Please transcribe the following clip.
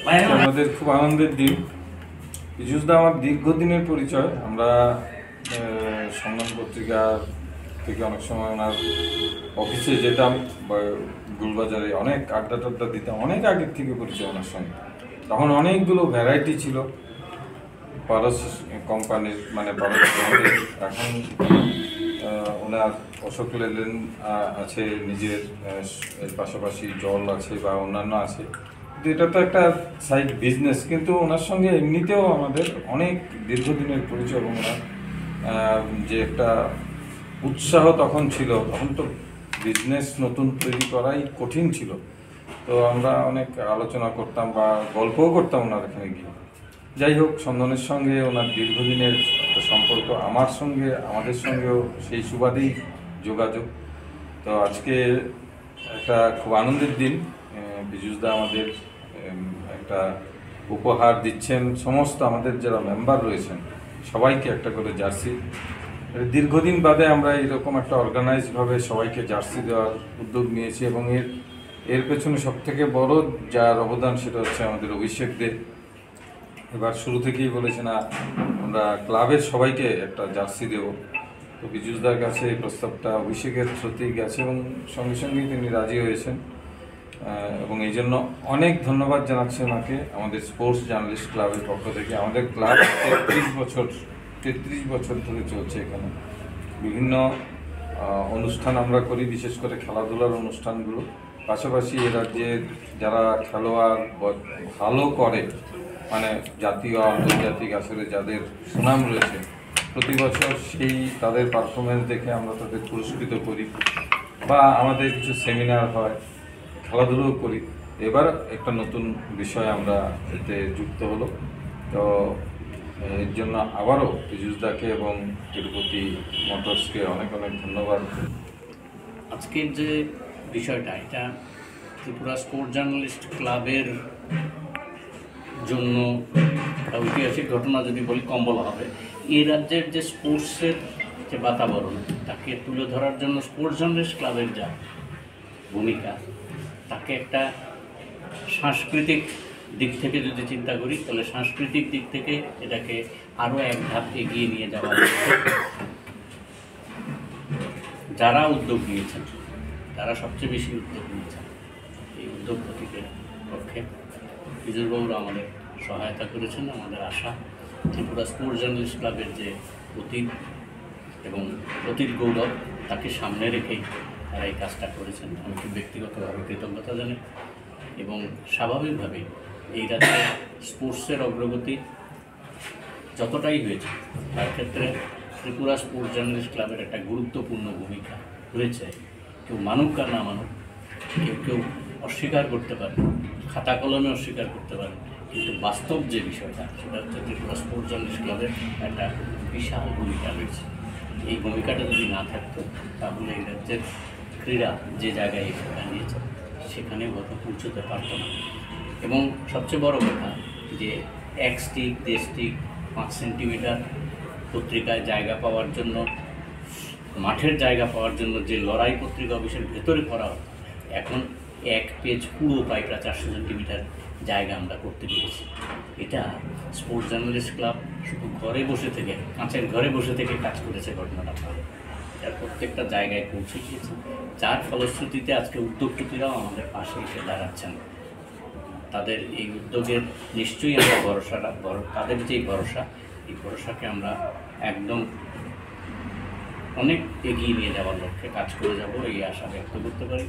আমাদের খুব আনন্দের দিন। পীযূষদা আমার দীর্ঘদিনের পরিচয়। আমরা সংগ্রাম পত্রিকা থেকে অনেক সময় ওনার অফিসে যেতাম, গুলবাজারে অনেক আড্ডা টাড্ডা দিতাম। অনেক আগের থেকে পরিচয় ওনার সঙ্গে। তখন অনেকগুলো ভ্যারাইটি ছিল পারস কোম্পানির, মানে পারস। এখন ওনার অশোক লেলেন আছে, নিজের এর পাশাপাশি জল আছে বা অন্যান্য আছে। এটা তো একটা সাইড বিজনেস, কিন্তু ওনার সঙ্গে এমনিতেও আমাদের অনেক দীর্ঘদিনের পরিচয়। এবং ওনার যে একটা উৎসাহ তখন ছিল, তখন তো বিজনেস নতুন তৈরি করাই কঠিন ছিল। তো আমরা অনেক আলোচনা করতাম বা গল্পও করতাম ওনার এখানে গিয়ে। যাই হোক, সন্দনের সঙ্গে ওনার দীর্ঘদিনের একটা সম্পর্ক, আমার সঙ্গে আমাদের সঙ্গেও সেই সুবাদেই যোগাযোগ। তো আজকে একটা খুব আনন্দের দিন। পীযূষদা আমাদের একটা উপহার দিচ্ছেন, সমস্ত আমাদের যারা মেম্বার রয়েছেন সবাইকে একটা করে জার্সি। দীর্ঘদিন বাদে আমরা এরকম একটা অর্গানাইজভাবে সবাইকে জার্সি দেওয়ার উদ্যোগ নিয়েছি। এবং এর পেছনে সবথেকে বড় যার অবদান সেটা হচ্ছে আমাদের অভিষেক দে। এবার শুরু থেকেই বলেছে না, আমরা ক্লাবের সবাইকে একটা জার্সি দেব। তো পীযূষদার কাছে এই প্রস্তাবটা অভিষেকের থ্রুতেই গেছে এবং সঙ্গে সঙ্গেই তিনি রাজি হয়েছেন। এবং এই জন্য অনেক ধন্যবাদ জানাচ্ছি ওনাকে, আমাদের স্পোর্টস জার্নালিস্ট ক্লাবের পক্ষ থেকে। আমাদের ক্লাব 33 বছর ধরে চলছে। এখানে বিভিন্ন অনুষ্ঠান আমরা করি, বিশেষ করে খেলাধুলার অনুষ্ঠানগুলো। পাশাপাশি এ রাজ্যের যারা খেলোয়াড় ভালো করে, মানে জাতীয় আন্তর্জাতিক আসলে যাদের সুনাম রয়েছে, প্রতি বছর সেই তাদের পারফরমেন্স দেখে আমরা তাদের পুরস্কৃত করি বা আমাদের কিছু সেমিনার হয়, খেলাধুলাও করি। এবার একটা নতুন বিষয় আমরা এতে যুক্ত হলো। তো এর জন্য আবারও পীযূষদাকে এবং তিরুপতি মোটরসকে অনেক অনেক ধন্যবাদ। আজকের যে বিষয়টা, এটা ত্রিপুরা স্পোর্টস জার্নালিস্ট ক্লাবের জন্য ঐতিহাসিক ঘটনা যদি বলি কম বলা হবে। এই রাজ্যের যে স্পোর্টসের যে বাতাবরণ, তাকে তুলে ধরার জন্য স্পোর্টস জার্নালিস্ট ক্লাবের যা ভূমিকা, তাকে একটা সাংস্কৃতিক দিক থেকে যদি চিন্তা করি, তাহলে সাংস্কৃতিক দিক থেকে এটাকে আরও এক ধাপ এগিয়ে নিয়ে যাওয়া যারা উদ্যোগ নিয়েছেন, তারা সবচেয়ে বেশি উদ্যোগ নিয়েছেন। এই উদ্যোগ প্রতীকের পক্ষে পীযূষবাবুরা আমাদের সহায়তা করেছেন। আমাদের আশা, ত্রিপুরা স্পোর্টস জার্নালিস্ট ক্লাবের যে অতীত এবং অতীত গৌরব, তাকে সামনে রেখেই তারা এই কাজটা করেছেন। আমি খুব ব্যক্তিগতভাবে কৃতজ্ঞতা জানাই। এবং স্বাভাবিকভাবেই এই রাজ্যে স্পোর্টসের অগ্রগতি যতটাই হয়েছে, তার ক্ষেত্রে ত্রিপুরা স্পোর্টস জার্নালিস্ট ক্লাবের একটা গুরুত্বপূর্ণ ভূমিকা রয়েছে। কেউ মানুক আর না মানুক, কেউ অস্বীকার করতে পারে, খাতা কলমে অস্বীকার করতে পারে, কিন্তু বাস্তব যে বিষয়টা, সেটা হচ্ছে ত্রিপুরা স্পোর্টস জার্নালিস্ট ক্লাবের একটা বিশাল ভূমিকা রয়েছে। এই ভূমিকাটা যদি না থাকতো, তাহলে এই রাজ্যের ক্রীড়া যে জায়গায় দাঁড়িয়েছে সেখানে হয়তো পৌঁছতে পারত না। এবং সবচেয়ে বড় কথা যে 1 স্টিক 1.5 স্টিক 5 সেন্টিমিটার পত্রিকায় জায়গা পাওয়ার জন্য, মাঠের জায়গা পাওয়ার জন্য যে লড়াই পত্রিকা অফিসের ভেতরে করা হতো, এখন 1 পেজ পুরো প্রায় 400 সেন্টিমিটার জায়গা আমরা করতে পেরেছি। এটা স্পোর্টস জার্নালিস্ট ক্লাব শুধু ঘরে বসে থেকে, কাঁচের ঘরে বসে থেকে কাজ করেছে ঘটনাটা, যার প্রত্যেকটা জায়গায় পৌঁছে গিয়েছে। যার ফলশ্রুতিতে আজকে উদ্যোগপতিরাও আমাদের পাশে এসে দাঁড়াচ্ছেন। তাদের এই উদ্যোগের নিশ্চয়ই আমরা তাদের যেই ভরসা, এই ভরসাকে আমরা একদম অনেক এগিয়ে নিয়ে যাওয়ার লক্ষ্যে কাজ করে যাব, এই আশা ব্যক্ত করতে পারি।